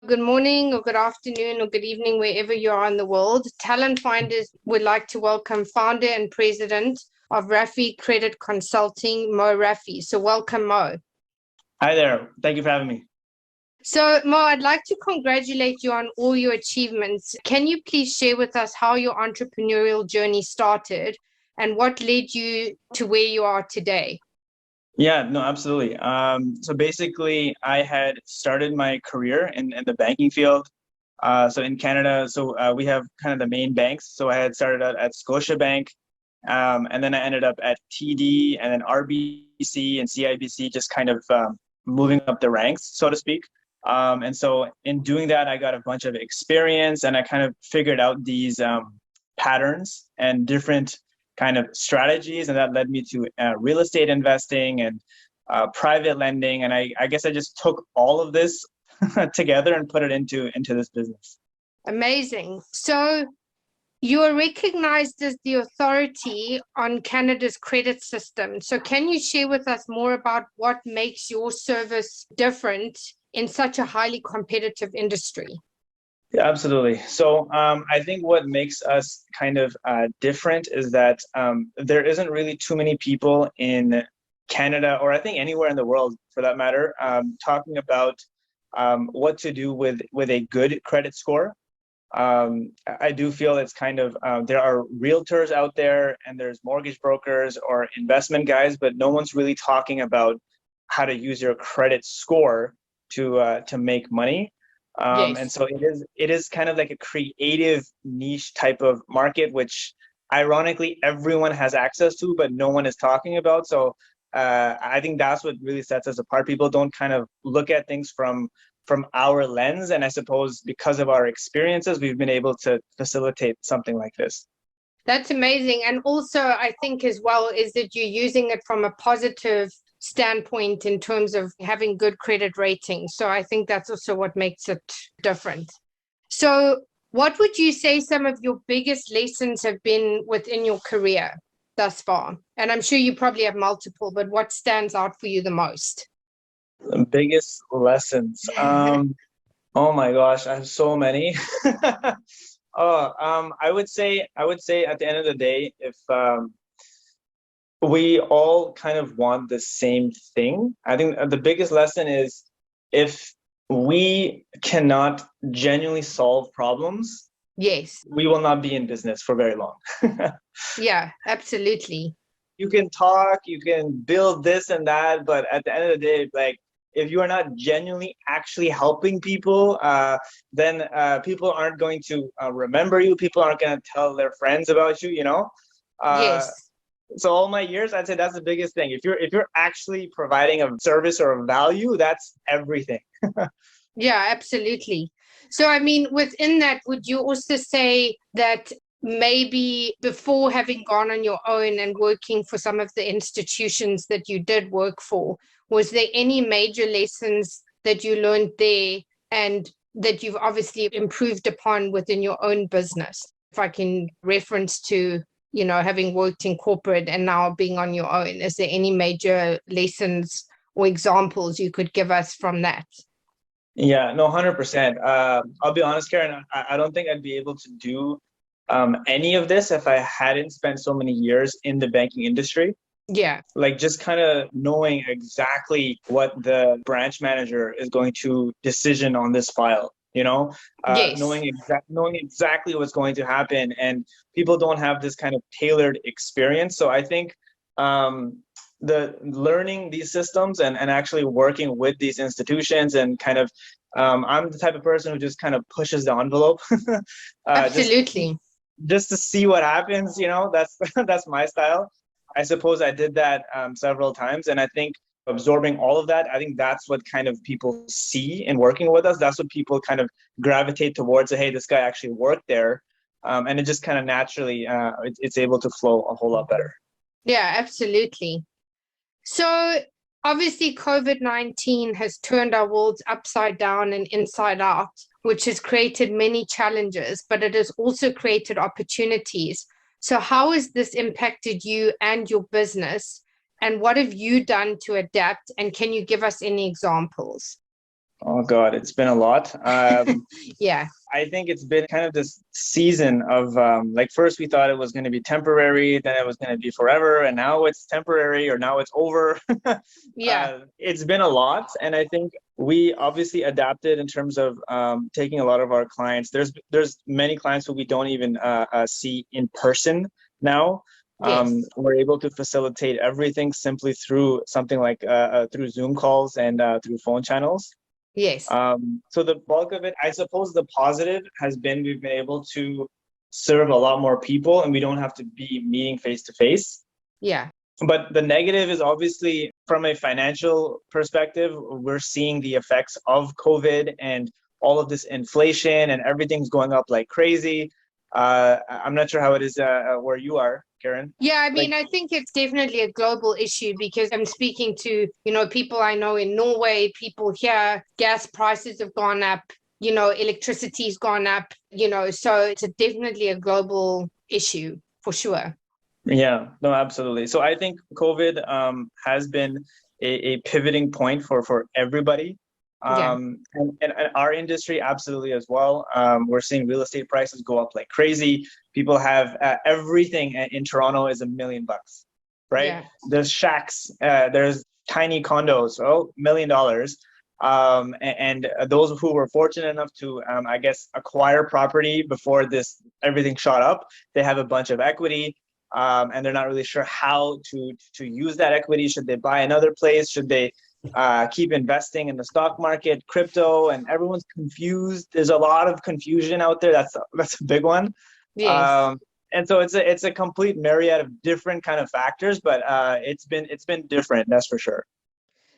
Good morning or good afternoon or good evening, wherever you are in the world. Talent Finders would like to welcome founder and president of Rafi Credit Consulting, Mo Rafi. So welcome, Mo. Hi there. Thank you for having me. So Mo, I'd like to congratulate you on all your achievements. Can you please share with us how your entrepreneurial journey started and what led you to where you are today? Yeah, no, absolutely. So basically, I had started my career in the banking field. So in Canada, we have kind of the main banks. So I had started out at Scotiabank, and then I ended up at TD and then RBC and CIBC, just kind of moving up the ranks, so to speak. And so in doing that, I got a bunch of experience, and I kind of figured out these patterns and different kind of strategies, and that led me to real estate investing and private lending. And I guess I just took all of this together and put it into this business. Amazing. So you are recognized as the authority on Canada's credit system. So can you share with us more about what makes your service different in such a highly competitive industry? Yeah, absolutely. So I think what makes us kind of different is that there isn't really too many people in Canada, or I think anywhere in the world for that matter, talking about what to do with a good credit score. I do feel it's kind of there are realtors out there and there's mortgage brokers or investment guys, but no one's really talking about how to use your credit score to make money. And Yes. so it is kind of like a creative niche type of market, which ironically everyone has access to, but no one is talking about. So I think that's what really sets us apart. People don't kind of look at things from our lens, and I suppose because of our experiences, we've been able to facilitate something like this. That's amazing. And also, I think as well, is that you're using it from a positive standpoint in terms of having good credit ratings. So I think that's also what makes it different. So, what would you say some of your biggest lessons have been within your career thus far? And I'm sure you probably have multiple, but what stands out for you the most? The biggest lessons. Oh my gosh, I have so many. I would say at the end of the day, if we all kind of want the same thing, I think the biggest lesson is if we cannot genuinely solve problems, Yes. we will not be in business for very long. Yeah, absolutely. You can talk, you can build this and that, but at the end of the day, like if you are not genuinely actually helping people, then people aren't going to remember you. People aren't going to tell their friends about you. Uh, Yes. so all my years, I'd say that's the biggest thing. If you're actually providing a service or a value, that's everything. Yeah, absolutely. So, I mean, within that, would you also say that maybe before having gone on your own and working for some of the institutions that you did work for, was there any major lessons that you learned there and that you've obviously improved upon within your own business? If I can reference to, having worked in corporate and now being on your own, is there any major lessons or examples you could give us from that? Yeah, no, 100%. I'll be honest, Karen, I don't think I'd be able to do any of this if I hadn't spent so many years in the banking industry. Yeah. Like just kind of knowing exactly what the branch manager is going to decision on this file, Yes. knowing exactly what's going to happen, and people don't have this kind of tailored experience. So I think um, the learning these systems and actually working with these institutions and kind of I'm the type of person who just kind of pushes the envelope, uh, just Absolutely. just to see what happens. That's that's my style. I suppose I did that several times, and I think absorbing all of that, I think that's what kind of people see in working with us. That's what people kind of gravitate towards. Hey, this guy actually worked there, and it just kind of naturally it's able to flow a whole lot better. Yeah, absolutely. So obviously, COVID-19 has turned our worlds upside down and inside out, which has created many challenges, but it has also created opportunities. So, how has this impacted you and your business? And what have you done to adapt? And can you give us any examples? Oh God, it's been a lot. Yeah, I think it's been kind of this season of like first we thought it was going to be temporary, then it was going to be forever, and now it's temporary or now it's over. yeah, It's been a lot, and I think we obviously adapted in terms of taking a lot of our clients. There's many clients who we don't even see in person now. yes, We're able to facilitate everything simply through something like through Zoom calls and through phone channels. yes, So the bulk of it, I suppose the positive has been we've been able to serve a lot more people and we don't have to be meeting face to face. yeah, But the negative is obviously from a financial perspective, we're seeing the effects of COVID and all of this inflation and everything's going up like crazy. I'm not sure how it is where you are, Karen. yeah. I Like, mean, I think it's definitely a global issue because I'm speaking to, people I know in Norway, people here, gas prices have gone up, electricity's gone up, so it's definitely a global issue for sure. yeah, no, absolutely. So I think COVID has been a pivoting point for everybody. Yeah, And our industry absolutely as well. We're seeing real estate prices go up like crazy. People have everything in Toronto is $1 million, right? yeah, There's shacks, there's tiny condos, oh, $1 million. And those who were fortunate enough to, I guess, acquire property before this everything shot up, they have a bunch of equity, and they're not really sure how to use that equity. Should they buy another place? Should they keep investing in the stock market, crypto? And everyone's confused. There's a lot of confusion out there. That's a big one. yes. Um, and so it's a complete myriad of different kind of factors, but it's been different, that's for sure.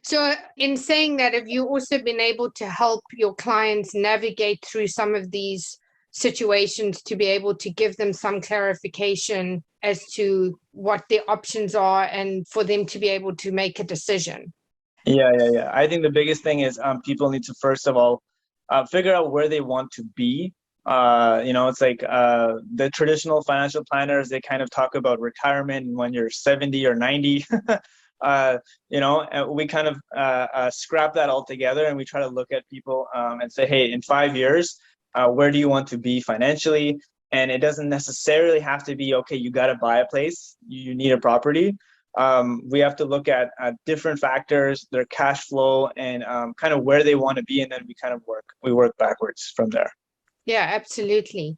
So, in saying that, have you also been able to help your clients navigate through some of these situations to be able to give them some clarification as to what their options are and for them to be able to make a decision? Yeah. I think the biggest thing is people need to first of all figure out where they want to be. It's like the traditional financial planners, they kind of talk about retirement when you're 70 or 90. And we kind of scrap that all together and we try to look at people and say, hey, in 5 years, where do you want to be financially? And it doesn't necessarily have to be, okay, you got to buy a place, you need a property. We have to look at different factors, their cash flow, and kind of where they want to be, and then we work backwards from there. Yeah, absolutely.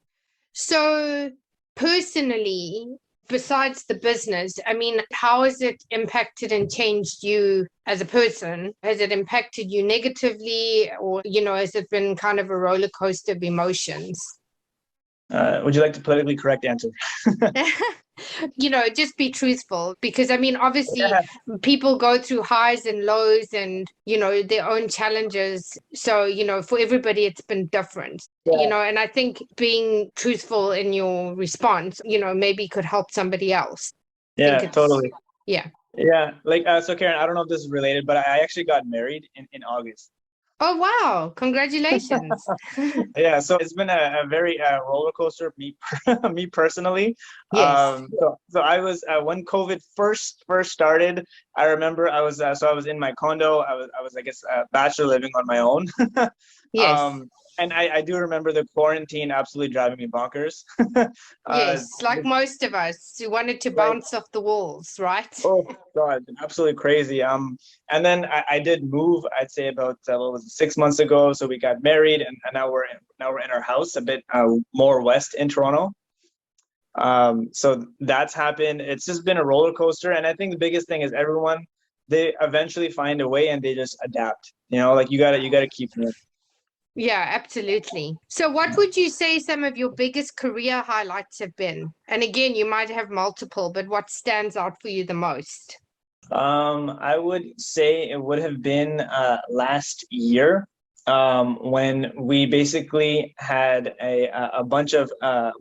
So, personally, besides the business, I mean, how has it impacted and changed you as a person? Has it impacted you negatively, or, has it been kind of a roller coaster of emotions? Would you like the politically correct answer? Just be truthful because I mean, obviously, Yeah, people go through highs and lows and, their own challenges. So, for everybody, it's been different, yeah, and I think being truthful in your response, maybe could help somebody else. I think yeah, it's, totally. yeah. Yeah, like so, Karen. I don't know if this is related, but I actually got married in August. Oh, wow. Congratulations. Yeah, so it's been a very roller coaster me personally. Yes. So I was when COVID first started. I remember I was in my condo. I was I guess bachelor living on my own. Yes. um, and I do remember the quarantine absolutely driving me bonkers. uh, Yes. Like most of us who wanted to like bounce off the walls, right? oh God, absolutely crazy. And then I did move. I'd say about what was it, 6 months ago. So we got married, and now we're in our house a bit more west in Toronto. So that's happened. It's just been a roller coaster, and I think the biggest thing is everyone, they eventually find a way and they just adapt. Like you gotta keep moving. Yeah, absolutely. So, what would you say some of your biggest career highlights have been? And again, you might have multiple, but what stands out for you the most? I would say it would have been last year when we basically had a bunch of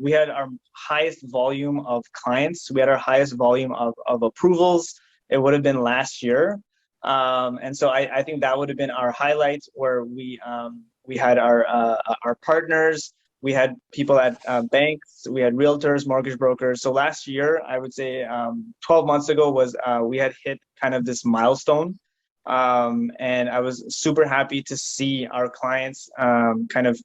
we had our highest volume of clients. We had our highest volume of approvals. It would have been last year, and so I think that would have been our highlight where we had our partners. We had people at banks, we had realtors, mortgage brokers. So last year, I would say 12 months ago was we had hit kind of this milestone. And I was super happy to see our clients kind of,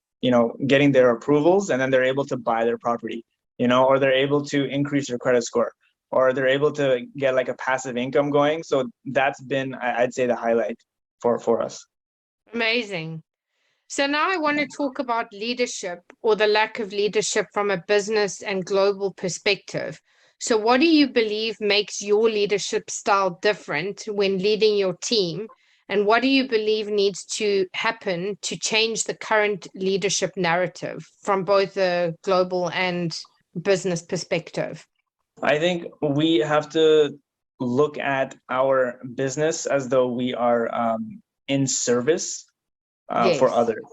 getting their approvals, and then they're able to buy their property, or they're able to increase their credit score, or they're able to get like a passive income going. So that's been, I'd say, the highlight for us. Amazing. So now I want to talk about leadership or the lack of leadership from a business and global perspective. So what do you believe makes your leadership style different when leading your team? And what do you believe needs to happen to change the current leadership narrative from both a global and business perspective? I think we have to look at our business as though we are in service for Yes. others.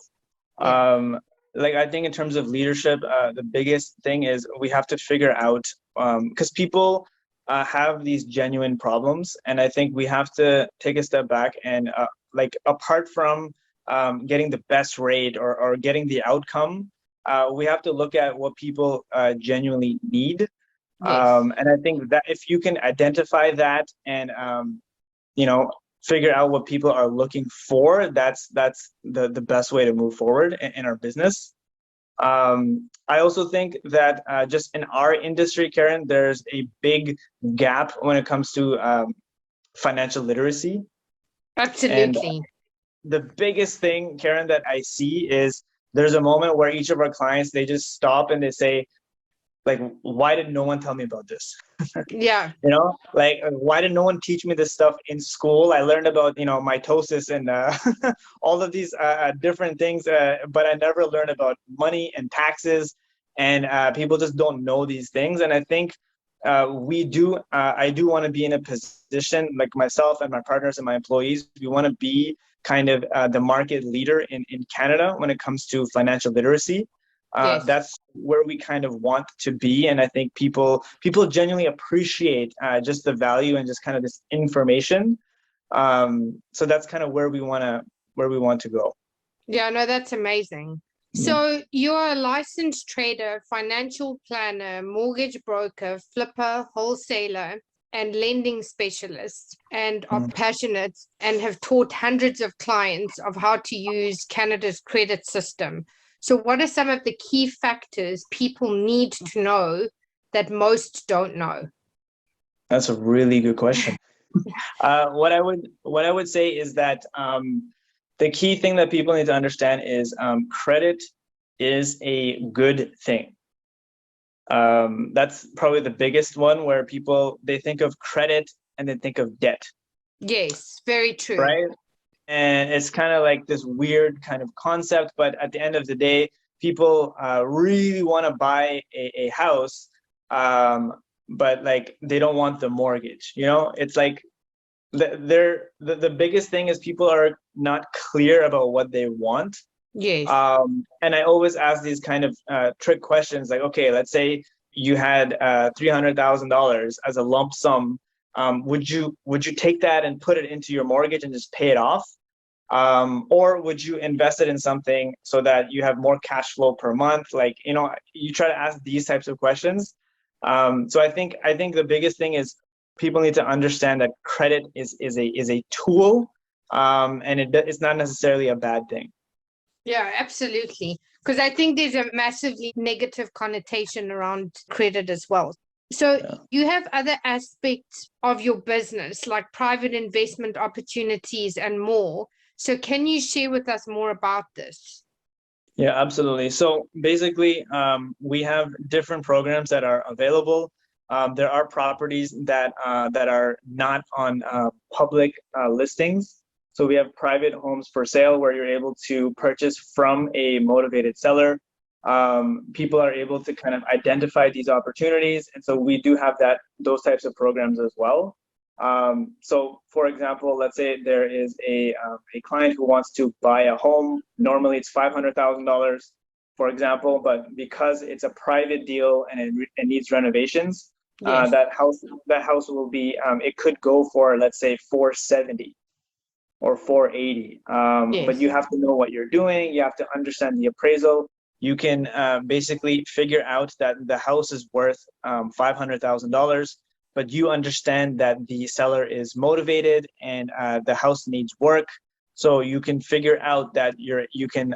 Yeah. Like, I think in terms of leadership, the biggest thing is we have to figure out, because people have these genuine problems, and I think we have to take a step back and like, apart from getting the best rate, or getting the outcome, we have to look at what people genuinely need. Yes. And I think that if you can identify that, and you know figure out what people are looking for, that's the best way to move forward in our business. I also think that just in our industry, Karen, there's a big gap when it comes to financial literacy. And Absolutely. the biggest thing, Karen, that I see is there's a moment where each of our clients, they just stop and they say, like, why did no one tell me about this? Yeah. Like, why did no one teach me this stuff in school? I learned about, mitosis and all of these different things, but I never learned about money and taxes, and people just don't know these things. And I think I do want to be in a position, like myself and my partners and my employees, we want to be kind of the market leader in Canada when it comes to financial literacy. Yes. That's where we kind of want to be, and I think people genuinely appreciate just the value and just kind of this information. So that's kind of where we want to go. Yeah, no, that's amazing. Mhm. So you're a licensed trader, financial planner, mortgage broker, flipper, wholesaler, and lending specialist, and are Mhm. passionate and have taught hundreds of clients of how to use Canada's credit system. So what are some of the key factors people need to know that most don't know? That's a really good question. What I would say is that the key thing that people need to understand is credit is a good thing. That's probably the biggest one, where people, they think of credit and they think of debt, Yes, very true. right? And it's kind of like this weird kind of concept, but at the end of the day, people really want to buy a house, but like, they don't want the mortgage. It's like, the biggest thing is people are not clear about what they want. Yes, And I always ask these kind of trick questions, like, okay, let's say you had $300,000 as a lump sum. Would you take that and put it into your mortgage and just pay it off? Or would you invest it in something so that you have more cash flow per month? Like, you try to ask these types of questions. So I think the biggest thing is people need to understand that credit is a tool, and it's not necessarily a bad thing. yeah, absolutely. Because I think there's a massively negative connotation around credit as well. So Yeah. you have other aspects of your business, like private investment opportunities and more. So can you share with us more about this? Yeah, absolutely. So basically, we have different programs that are available. There are properties that are not on public listings. So we have private homes for sale where you're able to purchase from a motivated seller. People are able to kind of identify these opportunities, and so we do have those types of programs as well. So, for example, let's say there is a client who wants to buy a home. Normally, it's $500,000, for example, but because it's a private deal and it needs renovations, Yes, that house will be, it could go for, let's say, 470 or 480. But you yes, have to know what you're doing. You have to understand the appraisal. You can basically figure out that the house is worth $500,000, but you understand that the seller is motivated and the house needs work. So you can figure out that you can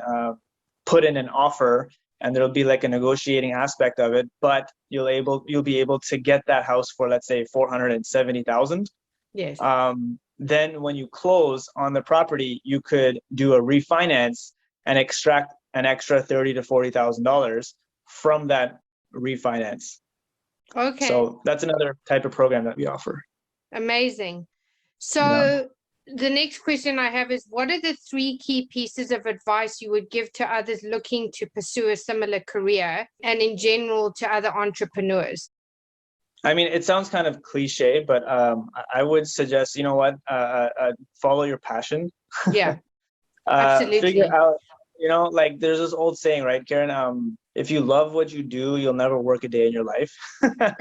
put in an offer, and there'll be like a negotiating aspect of it, but you'll be able to get that house for, let's say, 470,000. Yes. Then when you close on the property, you could do a refinance and extract an extra $30,000 to $40,000 from that refinance. Okay. So that's another type of program that we offer. Amazing. So Yeah. the next question I have is, what are the 3 key pieces of advice you would give to others looking to pursue a similar career, and in general to other entrepreneurs? I mean, it sounds kind of cliche, but I would suggest, you know what, follow your passion. Yeah, Figure absolutely. out, like there's this old saying, right, Karen? If you love what you do, you'll never work a day in your life.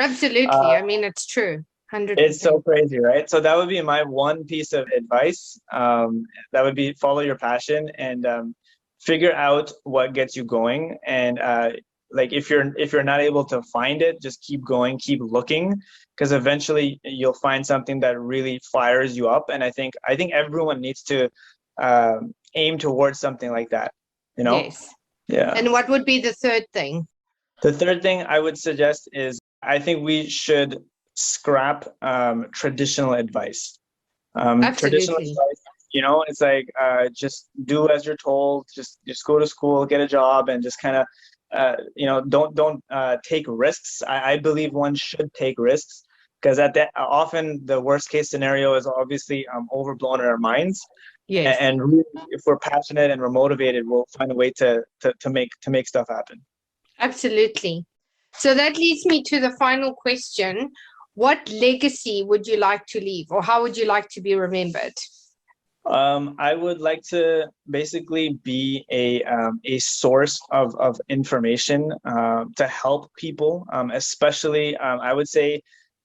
Absolutely. Uh, I mean, it's true. it's 100%. so crazy, right? So that would be my one piece of advice. That would be follow your passion and figure out what gets you going. And like if you're not able to find it, just keep going, keep looking, because eventually you'll find something that really fires you up. And I think everyone needs to aim towards something like that, you know? Yes. Yeah. And what would be the third thing? The third thing I would suggest is I think we should scrap traditional advice. Traditional Absolutely. advice, it's like just do as you're told, just go to school, get a job, and just kind of don't take risks. I believe one should take risks, because at that often the worst case scenario is obviously overblown in our minds. Yes. And really, if we're passionate and we're motivated, we'll find a way to make stuff happen. Absolutely. So that leads me to the final question. What legacy would you like to leave, or how would you like to be remembered? I would like to basically be a source of information to help people, especially I would say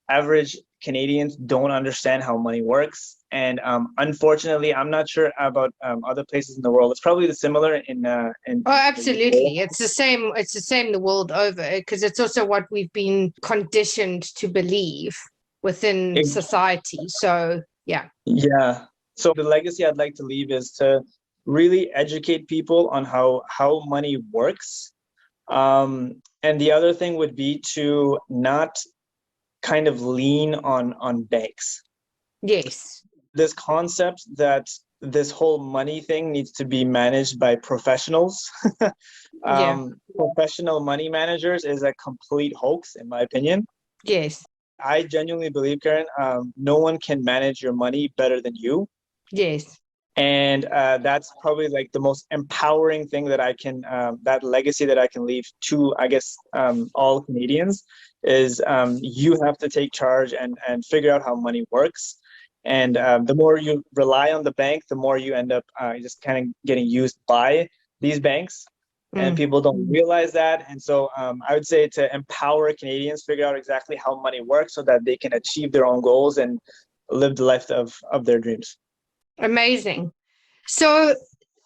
average Canadians don't understand how money works. And unfortunately, I'm not sure about other places in the world. It's probably similar Oh, in the UK. absolutely. It's the same. It's the same the world over, because it's also what we've been conditioned to believe within society. So, yeah. Yeah. So the legacy I'd like to leave is to really educate people on how money works. And the other thing would be to not kind of lean on banks. Yes. This concept that this whole money thing needs to be managed by professionals. Yeah. Professional money managers is a complete hoax, in my opinion. Yes. I genuinely believe, Karen, no one can manage your money better than you. Yes. And that's probably like the most empowering thing that legacy that I can leave to, I guess, all Canadians is you have to take charge and figure out how money works. And the more you rely on the bank, the more you end up just kind of getting used by these banks. And Mm. people don't realize that. And so I would say to empower Canadians, figure out exactly how money works so that they can achieve their own goals and live the life of their dreams. Amazing. So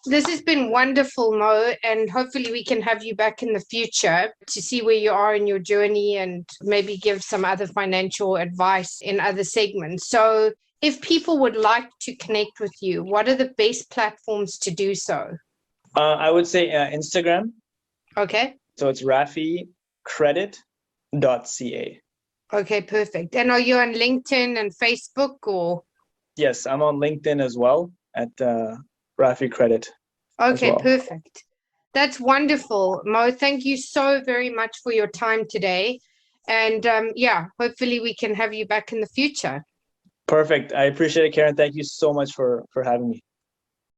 this has been wonderful, Mo, and hopefully we can have you back in the future to see where you are in your journey and maybe give some other financial advice in other segments. So if people would like to connect with you, what are the best platforms to do so? I would say Instagram. Okay. So it's rafficredit.ca. Okay, perfect. And are you on LinkedIn and Facebook or? Yes, I'm on LinkedIn as well at Rafi Credit as Okay, well. perfect. That's wonderful. Mo, thank you so very much for your time today. And yeah, hopefully we can have you back in the future. Perfect. I appreciate it, Karen. Thank you so much for having me.